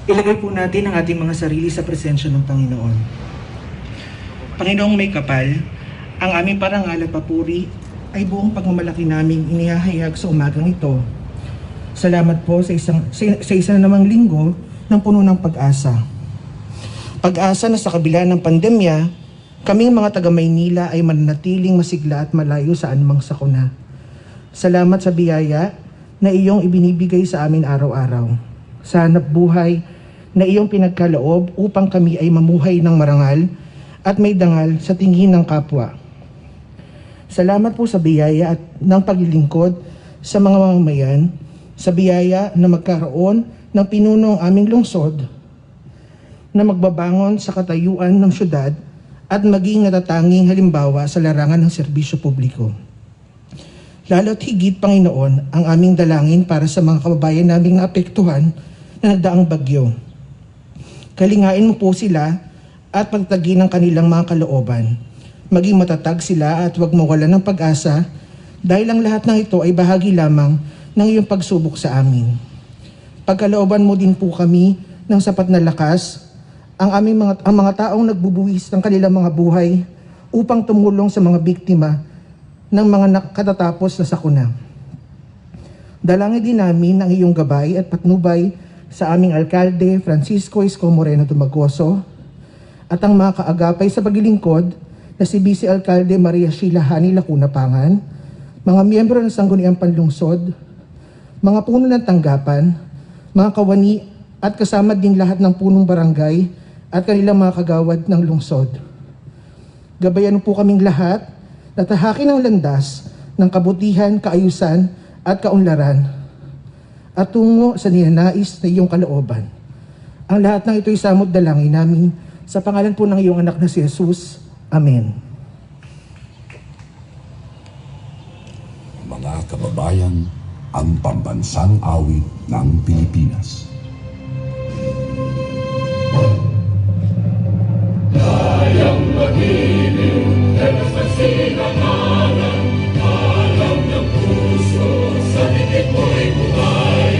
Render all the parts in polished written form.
Ilagay po natin ang ating mga sarili sa presensya ng Panginoon. Panginoong may kapal, ang aming parangal at papuri ay buong pagmamalaki naming inihahayag sa umagang ito. Salamat po sa isa na namang linggo ng puno ng pag-asa. Pag-asa na sa kabila ng pandemya, kaming mga taga-Maynila ay mananatiling masigla at malayo sa anumang sakuna. Salamat sa biyaya na iyong ibinibigay sa amin araw-araw. Sa hanap buhay na iyong pinagkaloob upang kami ay mamuhay ng marangal at may dangal sa tingin ng kapwa. Salamat po sa biyaya at ng paglilingkod sa mga mamamayan, sa biyaya na magkaroon ng pinunong aming lungsod, na magbabangon sa katayuan ng syudad at maging natatanging halimbawa sa larangan ng serbisyo publiko. Lalo't higit, Panginoon, ang aming dalangin para sa mga kababayan naming naapektuhan na nagdaang bagyo. Kalingain mo po sila at pagtagin ang kanilang mga kalooban. Maging matatag sila at huwag mawalan ng pag-asa dahil ang lahat ng ito ay bahagi lamang ng iyong pagsubok sa amin. Pagkalooban mo din po kami ng sapat na lakas ang mga taong nagbubuwis ng kanilang mga buhay upang tumulong sa mga biktima ng mga katatapos na sakuna. Dalangin din namin ang iyong gabay at patnubay sa aming alkalde, Francisco Isko Moreno Dumagoso, at ang mga kaagapay sa paglilingkod na si Vice Alkalde Maria Sheila Hani Lacuna Pangan, mga miyembro ng Sangguniang Panlungsod, mga puno ng tanggapan, mga kawani at kasama din lahat ng punong barangay at kanilang mga kagawad ng lungsod. Gabayan po kaming lahat na tahakin ang landas ng kabutihan, kaayusan at kaunlaran at tungo sa ninanais na iyong kalooban. Ang lahat ng ito'y samot dalangin namin sa pangalan po ng iyong anak na si Jesus. Amen. Mga kababayan, ang pambansang awit ng Pilipinas. Dayang magiliw, dalas ng sinangalan, alam ng puso, sa dikit mo'y buhay.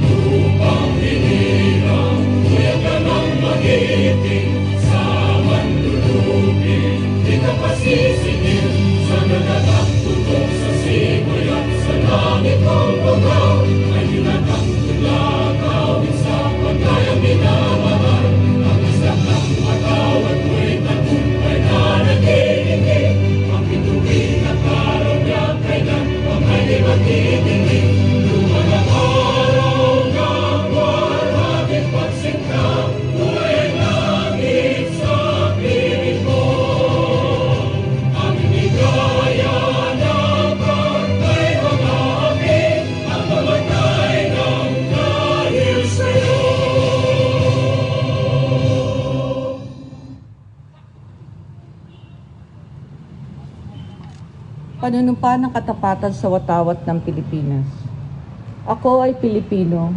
Lupang hinirang, kuya ka ng magiting, sa manlulupin, di ka pasisingil, sa nagatak tutok sa simoy at sa langit ng bangaw, ay hinatang tulakawin sa paglayang minamahal, ang isang ng matawad mo'y tagumpay na nagiging, ang bituin at araw niya kailan, ang ay magiging, lumalang araw ng waragin pagsinta, buhay langit sa piling mo. Ang inigaya ng pagkay mga amin, ang mamatay ng dahil sa'yo. Panunumpa ng katapatan sa watawat ng Pilipinas. Ako ay Pilipino,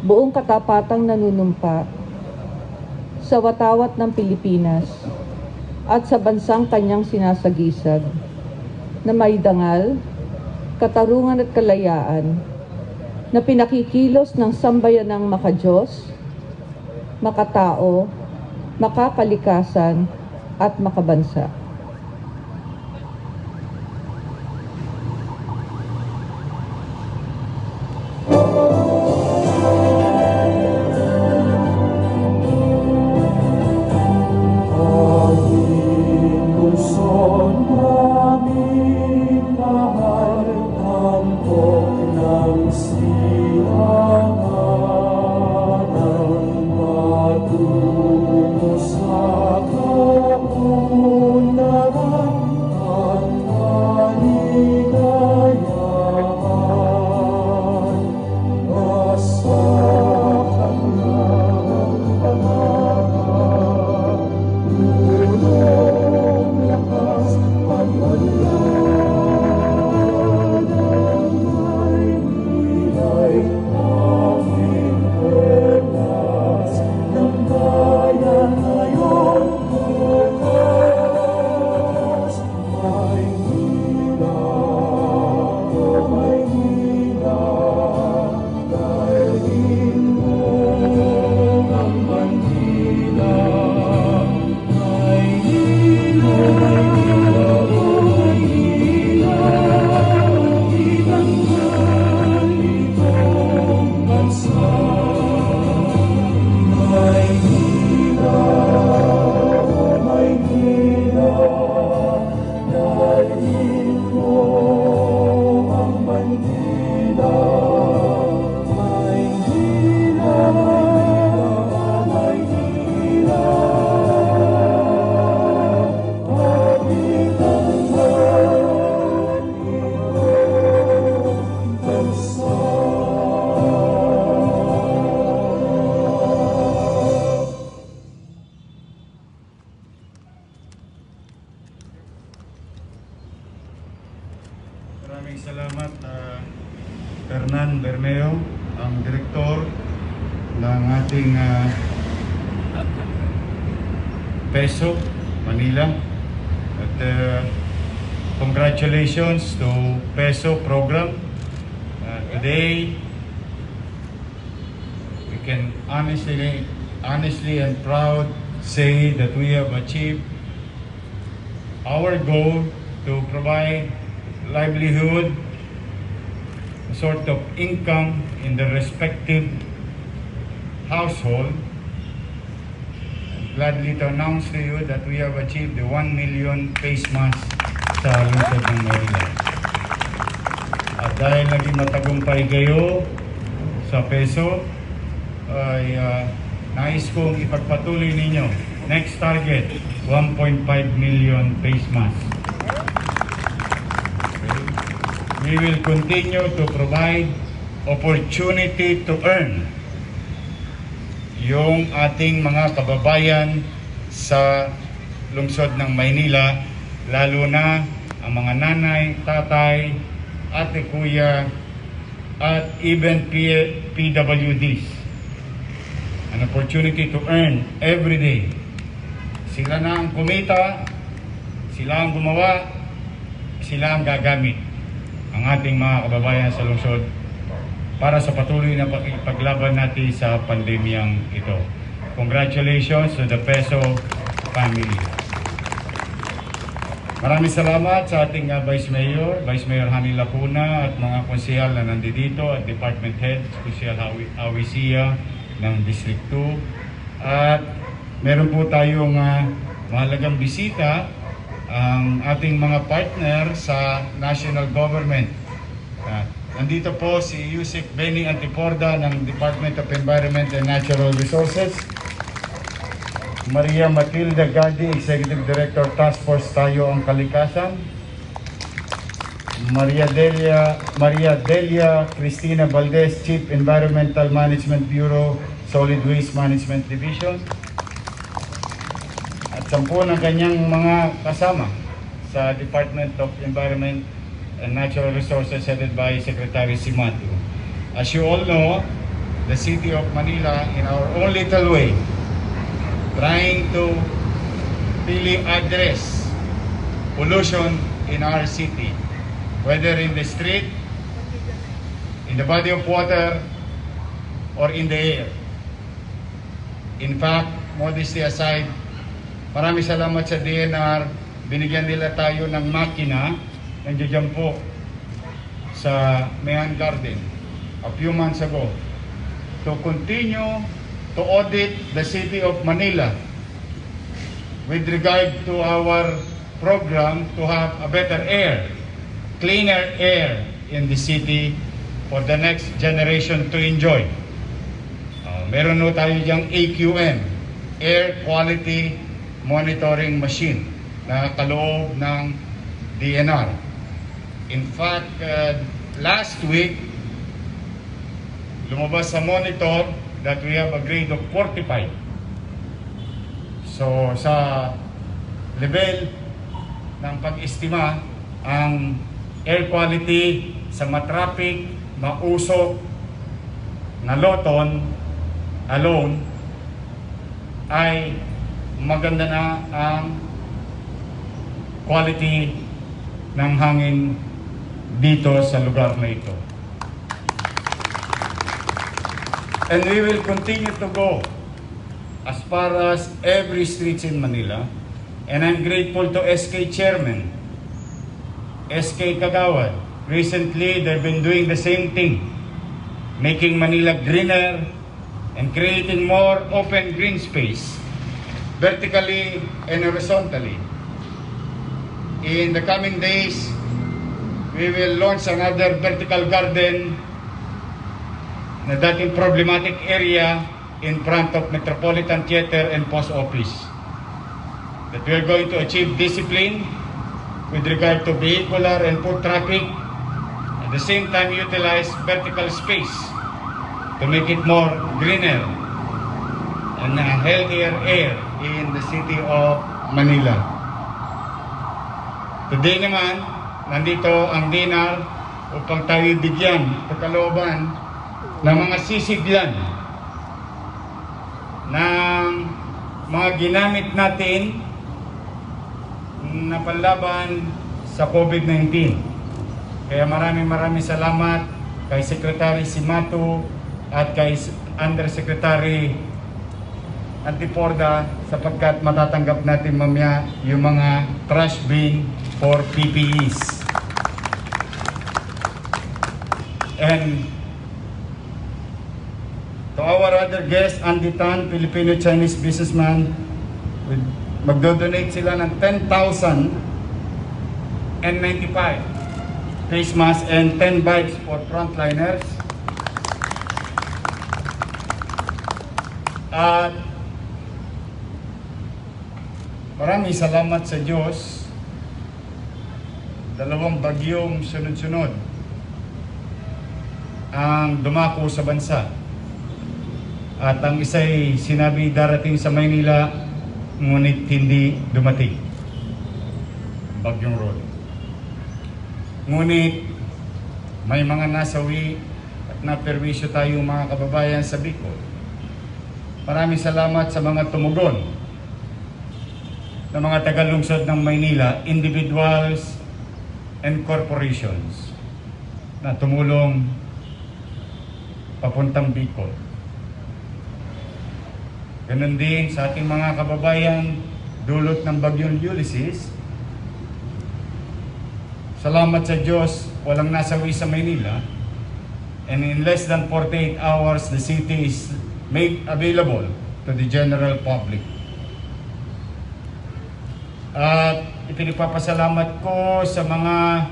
buong katapatang nanunumpa sa watawat ng Pilipinas at sa bansang kanyang sinasagisag na may dangal, katarungan at kalayaan na pinakikilos ng sambayanang makadiyos, makatao, makakalikasan at makabansa. Hernan Bermeo, ang direktor ng ating PESO Manila. At congratulations to PESO program. Today, we can honestly and proud say that we have achieved our goal to provide livelihood, a sort of income in the respective household. I'm gladly to announce to you that we have achieved the 1 million face mask sa lungsod ng Manila. At dahil naging matagumpay kayo sa PESO, ay nais kong ipagpatuloy ninyo. Next target, 1.5 million face masks. Okay. We will continue to provide opportunity to earn yung ating mga kababayan sa lungsod ng Maynila, lalo na ang mga nanay, tatay, ate, kuya, at even PWDs. An opportunity to earn every day. Sila na ang kumita, sila ang gumawa, sila ang gagamit ang ating mga kababayan sa lungsod para sa patuloy na paglaban natin sa pandemyang ito. Congratulations to the PESO family. Maraming salamat sa ating Vice Mayor Hani Lacuna at mga konsehal na nandito at Department Head, Konsehal Hawi Sia ng District 2. At meron po tayong mahalagang bisita, ang ating mga partner sa national government. Nandito po si Yusek Benny Antiporda ng Department of Environment and Natural Resources, Maria Matilda Gadi, Executive Director, Task Force Tayo ang Kalikasan, Maria Delia Cristina Valdez, Chief Environmental Management Bureau, Solid Waste Management Division, at 10 ng kanyang mga kasama sa Department of Environment and Natural Resources headed by Secretary Simatu. As you all know, the City of Manila, in our own little way, trying to really address pollution in our city, whether in the street, in the body of water, or in the air. In fact, modesty aside, maraming salamat sa DNR. Binigyan nila tayo ng makina, nandiyan po sa Mayan Garden a few months ago, to continue to audit the City of Manila with regard to our program to have a better air, cleaner air in the city for the next generation to enjoy. Meron no tayo diyang AQM, Air Quality Monitoring Machine, na kaloob ng DNR. In fact, last week, lumabas sa monitor that we have a grade of 45. So, sa level ng pag-estima, ang air quality sa matraffic, mausok na Loton alone ay maganda na ang quality ng hangin dito sa lugar na ito. And we will continue to go as far as every streets in Manila. And I'm grateful to SK Chairman, SK Kagawad. Recently, they've been doing the same thing, making Manila greener and creating more open green space, vertically and horizontally. In the coming days, we will launch another vertical garden na dating problematic area in front of Metropolitan Theater and Post Office. That we are going to achieve discipline with regard to vehicular and foot traffic, at the same time utilize vertical space to make it more greener and healthier air in the city of Manila. Today naman, nandito ang DNR upang tayo bigyan pagkalooban ng mga sisiglan ng mga ginamit natin na panlaban sa COVID-19. Kaya maraming salamat kay Secretary Simato at kay Undersecretary Antiporda sapagkat matatanggap natin mamaya yung mga trash bin for PPEs. And to our other guests, Andy Tan, Filipino-Chinese businessman, magdodonate sila ng 10,000 N95 face mask and 10 bikes for frontliners. At maraming salamat sa Diyos, dalawang bagyong sunod-sunod ang dumako sa bansa. At ang isa'y sinabi darating sa Maynila, ngunit hindi dumating. Bagyong Rod. Ngunit may mga nasawi at naperwisyo tayong mga kababayan sa Bicol. Maraming salamat sa mga tumugon ng mga tagalungsod ng Maynila, individuals and corporations na tumulong papuntang Bicol. Ganun din sa ating mga kababayan dulot ng bagyong Ulysses. Salamat sa Diyos, walang nasawi sa Maynila. And in less than 48 hours, the city is made available to the general public. At ipinipapasalamat ko sa mga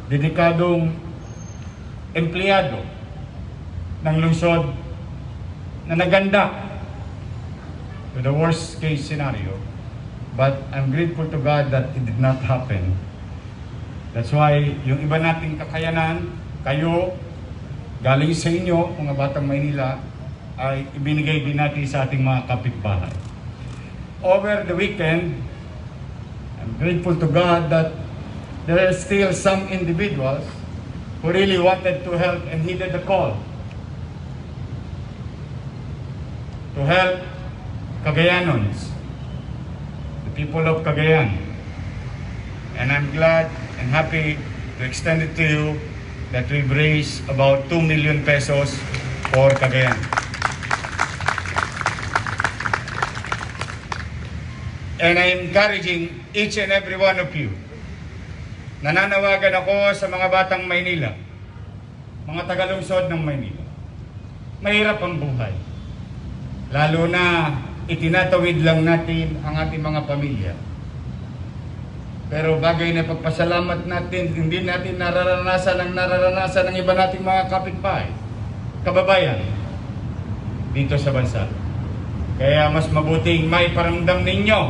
dedikadong empleyado ng lungsod na naganda to the worst case scenario, but I'm grateful to God that it did not happen. That's why yung iba nating kakayanan, kayo, galing sa inyo, mga Batang Maynila, ay ibinigay din natin sa ating mga kapitbahay. Over the weekend, I'm grateful to God that there are still some individuals who really wanted to help and heeded the call to help Cagayanons, the people of Cagayan. And I'm glad and happy to extend it to you that we've raised about 2 million pesos for Cagayan. And I'm encouraging each and every one of you. Nananawagan ako sa mga Batang Maynila, mga tagalungsod ng Maynila. Mahirap ang buhay. Lalo na itinatawid lang natin ang ating mga pamilya. Pero bagay na pagpasalamat natin, hindi natin nararanasan ng iba nating mga kapitbahay, kababayan, dito sa bansa. Kaya mas mabuting may paramdam ninyo,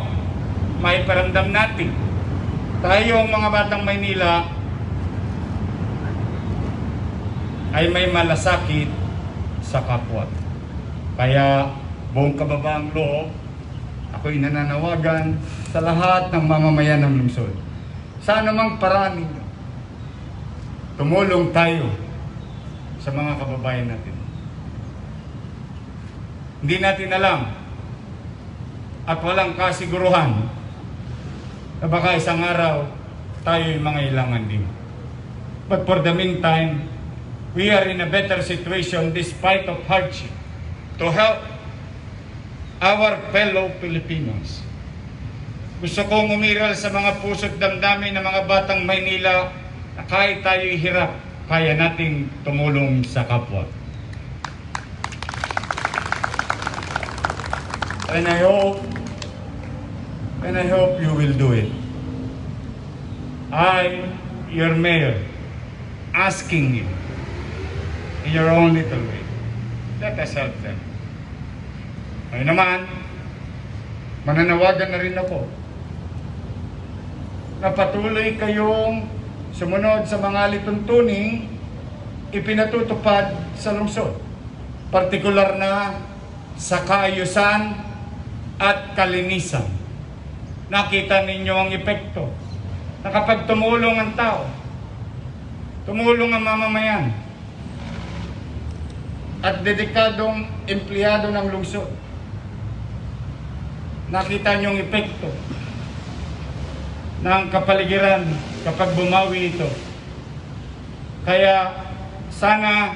may paramdam natin. Tayong mga Batang Maynila ay may malasakit sa kapwa. Kaya buong kababaang loob, ako'y nananawagan sa lahat ng mamamayan ng lungsod. Sa anumang paraan ninyo, tumulong tayo sa mga kababayan natin. Hindi natin alam at walang kasiguruhan na baka isang araw tayo'y mangailangan din. But for the meantime, we are in a better situation despite of hardship to help our fellow Filipinos. Gusto kong umiral sa mga puso't damdamin ng mga Batang Maynila na kahit tayo'y hirap, kaya nating tumulong sa kapwa. And I hope you will do it. I, your mayor, asking you in your own little way, let us help them. Ngayon naman, mananawagan na rin ako na patuloy kayong sumunod sa mga lituntuning ipinatutupad sa lungsod. Partikular na sa kaayusan at kalinisan. Nakita ninyo ang epekto na kapag tumulong ang tao, tumulong ang mamamayan at dedikadong empleyado ng lungsod. Nakita niyong epekto ng kapaligiran kapag bumawi ito. Kaya sana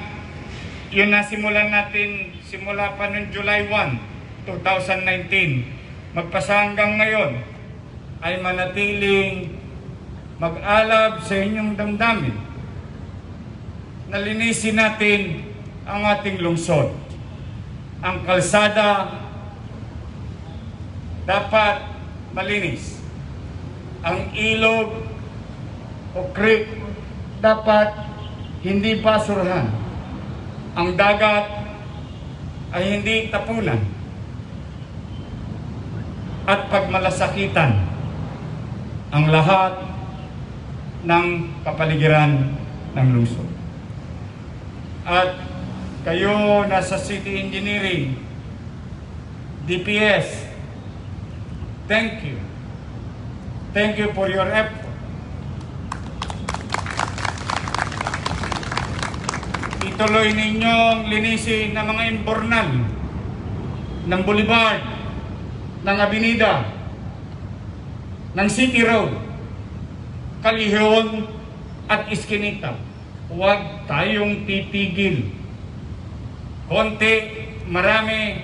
yun na simulan natin simula pa noong July 1, 2019, magpasa hanggang ngayon ay manatiling mag-alab sa inyong damdamin. Nalinisin natin ang ating lungsod. Ang kalsada dapat malinis. Ang ilog o creek dapat hindi basurahan. Ang dagat ay hindi tapunan at pagmalasakitan ang lahat ng kapaligiran ng lungsod. At kayo nasa City Engineering, DPS, thank you. Thank you for your effort. Ituloy ninyong linisin ng mga imbornal ng boulevard, ng avenida, ng City Road, Kalihon at Iskinita. Huwag tayong titigil. Konti, marami,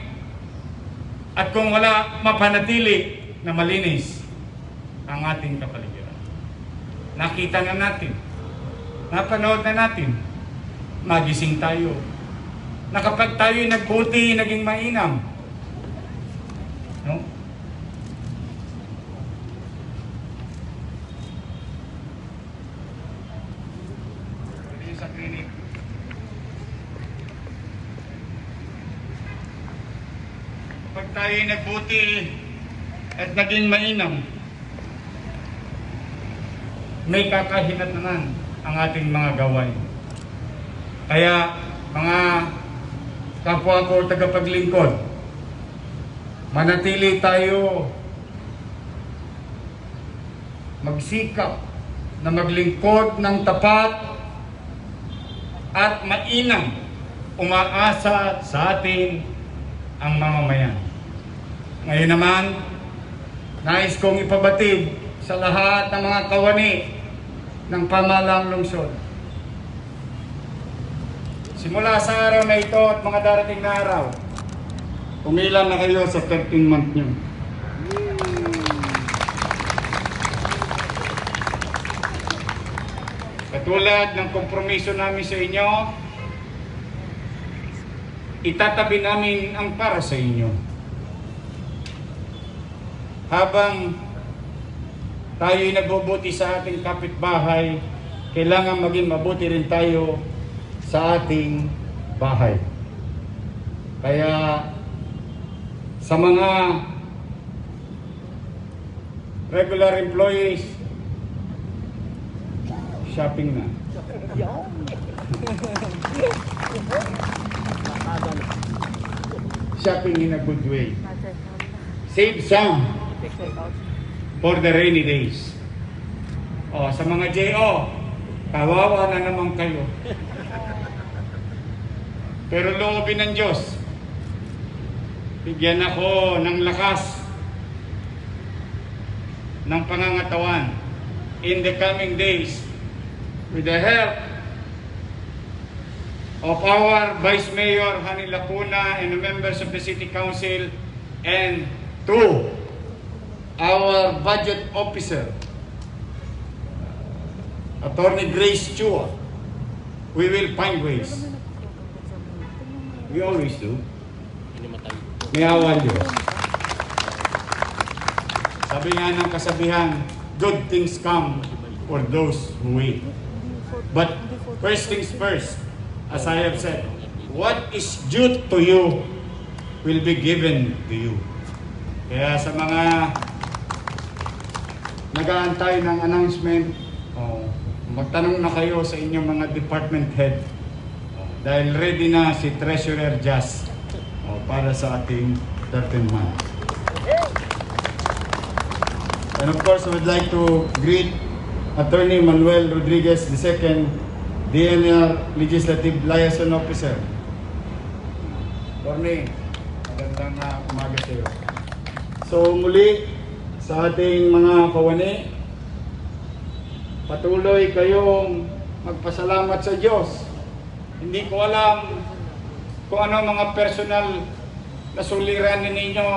at kung wala, mapanatili na malinis ang ating kapaligiran. Nakita na natin, napanood na natin, magising tayo. Na kapag tayo'y nagbuti, naging mainam. No? Sa clinic. Kapag tayo'y nagbuti at naging mainam, may kakahinat naman ang ating mga gawain. Kaya mga kapwa ko tagapaglingkod, manatili tayo magsikap na maglingkod ng tapat at mainam, umaasa sa atin ang mamamayan. Ngayon naman, nais kong ipabatid sa lahat ng mga kawani ng pamahalang lungsod. Simula sa araw na ito at mga darating na araw, umilan na kayo sa 13th month nyo. Katulad ng kompromiso namin sa inyo, itatabi namin ang para sa inyo. Habang tayo'y nagbubuti sa ating kapitbahay, kailangan maging mabuti rin tayo sa ating bahay. Kaya sa mga regular employees, shopping na. Shopping in a good way. Save some for the rainy days. O, sa mga JO, kawawa na naman kayo. Pero loobin ng Diyos, bigyan ako ng lakas ng pangangatawan in the coming days with the help of our Vice Mayor Hani Lacuna and the members of the City Council, and to our Budget Officer, Attorney Grace Chua. We will find ways. We always do. May awa Diyos. Sabi nga ng kasabihan, good things come for those who wait. But first things first, as I have said, what is due to you will be given to you. Kaya sa mga nag-aantay ng announcement, magtanong na kayo sa inyong mga department head. Dahil ready na si Treasurer Jazz para sa ating 13th month. And of course, I would like to greet Attorney Manuel Rodriguez II, DNR Legislative Liaison Officer. Corny, magandang umaga sa iyo. So muli, sa ating mga kawani, patuloy kayong magpasalamat sa Diyos. Hindi ko alam kung ano mga personal na suliranin ninyo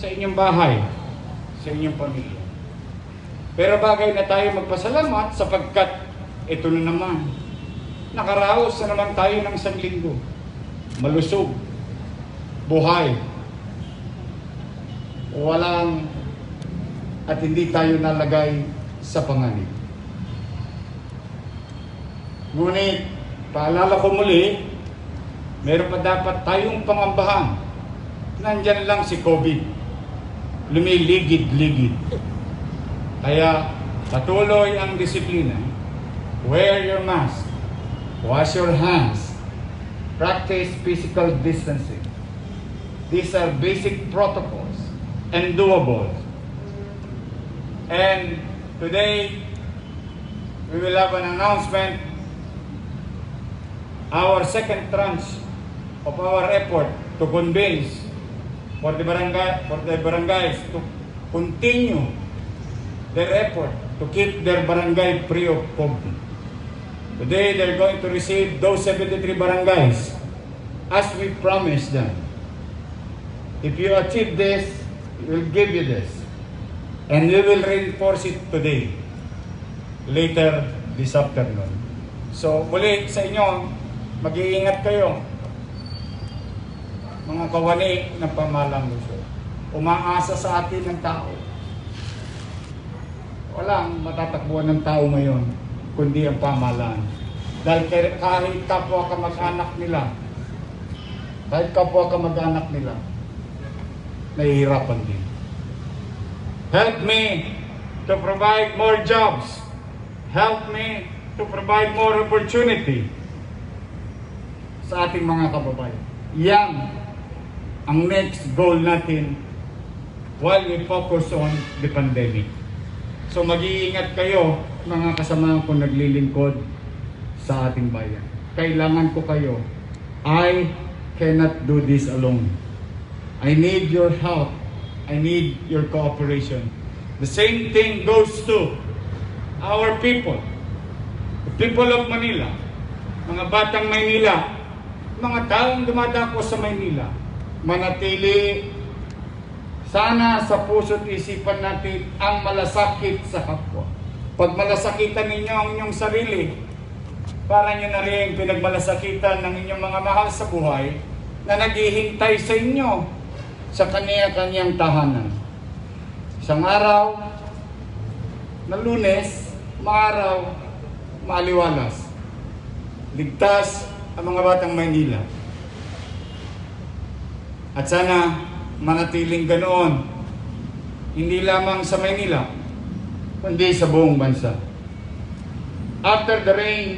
sa inyong bahay, sa inyong pamilya. Pero bagay na tayo magpasalamat sapagkat ito na naman. Nakaraos na naman tayo ng isang linggo. Malusog. Buhay. Walang at hindi tayo nalagay sa panganib. Ngunit, paalala ko muli, meron pa dapat tayong pangambahan. Nandyan lang si COVID. Lumiligid-ligid. Kaya patuloy ang disiplina. Wear your mask. Wash your hands. Practice physical distancing. These are basic protocols and doable. And today, we will have an announcement. Our second tranche of our effort to convince for the barangays to continue their effort to keep their barangay free of COVID. Today, they're going to receive those 73 barangays as we promised them. If you achieve this, we'll give you this. And we will reinforce it today, later this afternoon. So, muli sa inyo, mag-iingat kayo. Mga kawani ng pamahalang lungsod. Umaasa sa atin ng tao. Walang matatakbuhan ng tao ngayon, kundi ang pamahalaan. Dahil kahit kapwa kamag-anak nila, nahihirapan din. Help me to provide more jobs. Help me to provide more opportunity sa ating mga kababayan. Yan ang next goal natin while we focus on the pandemic. So mag-iingat kayo, mga kasama ko naglilingkod sa ating bayan. Kailangan ko kayo. I cannot do this alone. I need your help. I need your cooperation. The same thing goes to our people. The people of Manila, mga batang Maynila, mga taong dumadako sa Maynila, manatili sana sa puso't isipan natin ang malasakit sa kapwa. Pag malasakitan ninyo ang inyong sarili, para nyo na rin pinagmalasakitan ng inyong mga mahal sa buhay na naghihintay sa inyo sa kanya-kanyang tahanan. Isang araw na Lunes, maaraw, maaliwalas. Ligtas ang mga batang Maynila. At sana manatiling ganoon, hindi lamang sa Maynila, kundi sa buong bansa. After the rain,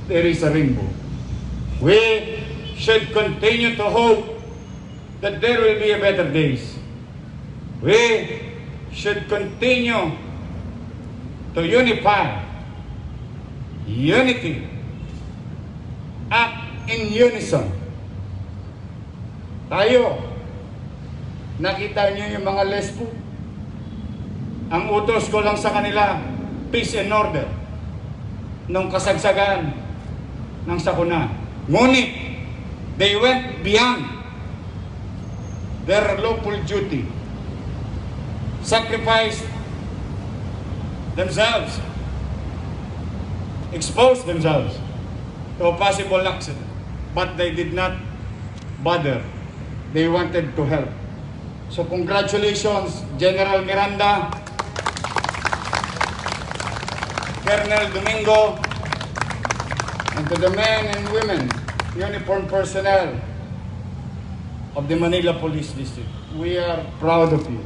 there is a rainbow. We should continue to hope that there will be a better days. We should continue to unify, unity, act in unison. Tayo, nakita niyo yung mga lesbo. Ang utos ko lang sa kanila, peace and order, nung kasagsagan ng sakuna. Ngunit, they went beyond their lawful duty, sacrificed themselves, exposed themselves to a possible accident, but they did not bother. They wanted to help. So congratulations, General Miranda, Colonel Domingo, and to the men and women, uniformed personnel of the Manila Police District. We are proud of you.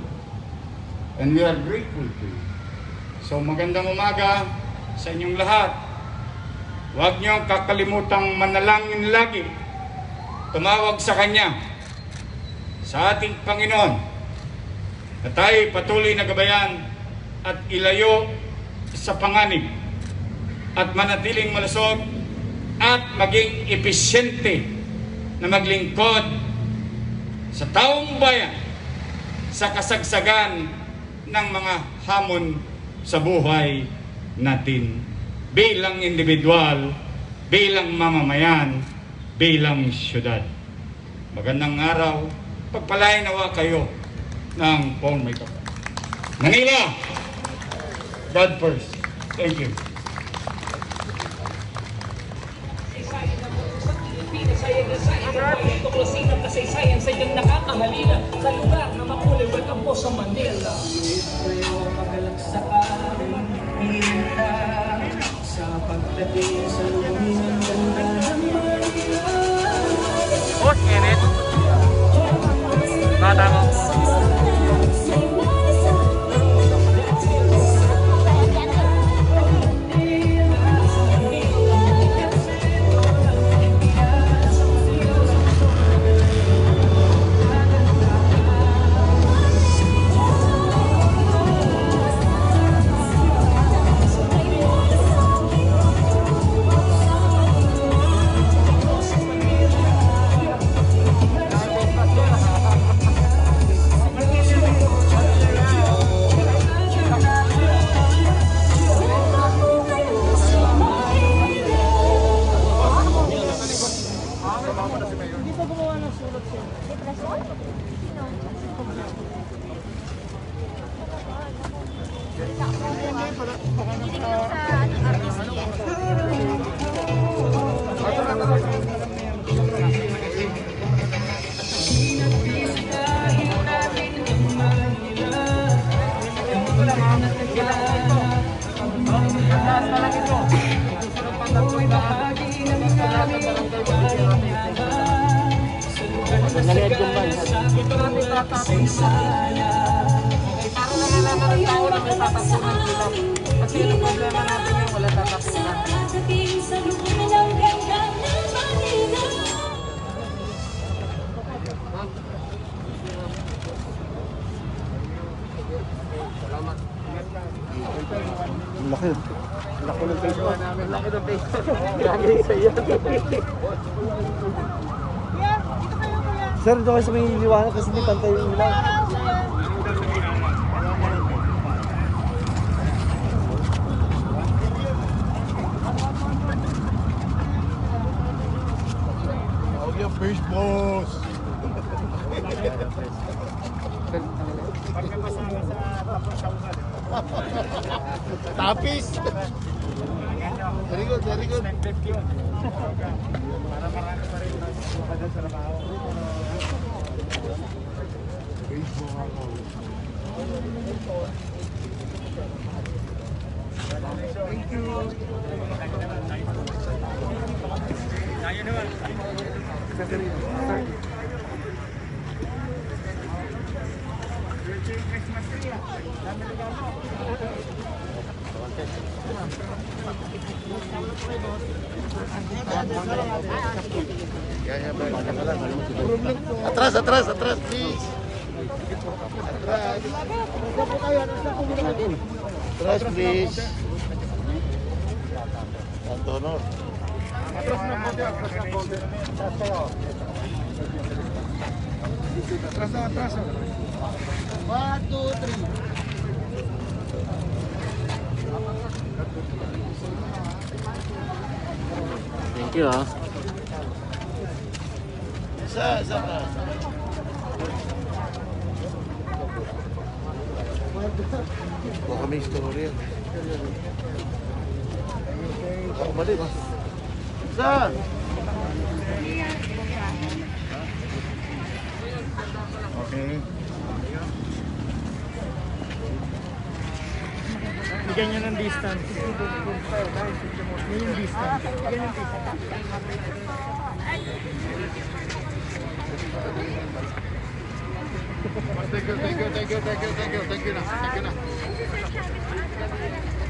And we are grateful to you. So magandang umaga sa inyong lahat. Huwag niyong kakalimutang manalangin lagi. Tumawag sa Kanya, sa ating Panginoon, na tayo patuloy na gabayan at ilayo sa panganib at manatiling malusog at maging epesyente na maglingkod sa taong bayan sa kasagsagan ng mga hamon sa buhay natin bilang individual, bilang mamamayan, bilang syudad. Magandang araw, pagpalain nawa kayo ng Pong May Kapal. Manila, God first. Thank you. Tuklasin ang kasaysayan sa iyong nakakahalina sa lugar na makulay. Welcome po sa Manila. Pero magalang sa amin, hinta sa pagdating sa lumin ng ganda ng Manila. Boss, init. Bata mo. Kasi yung problema natin yung wala tatapunan. Laki. Laki ng Facebook. Laki ng Facebook. Gagay sa iyo. Sir, doon kayo sa may liwanag kasi di pantay yung ilaw. First boss. Tapis. Very good, very good. Thank you. Atras, atras, atras, please. Atras. Atras, please. Tanto honor. Atras na konti, atras na konti. Atras na, atras na. 1, 2, 3. Thank you, ha. Isa pa. Baka may story yan. Baka malit. Isa. Okay. Bigyan nyo ng distance. Yun yung distance. Bigyan yung distance. Thank you na.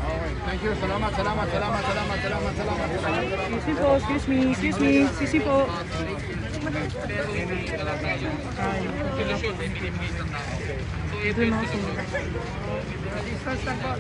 Okay, thank you. Salamat. Excuse me po, excuse me. Sisi po. Ito yung mga sumunod. Distance lang po.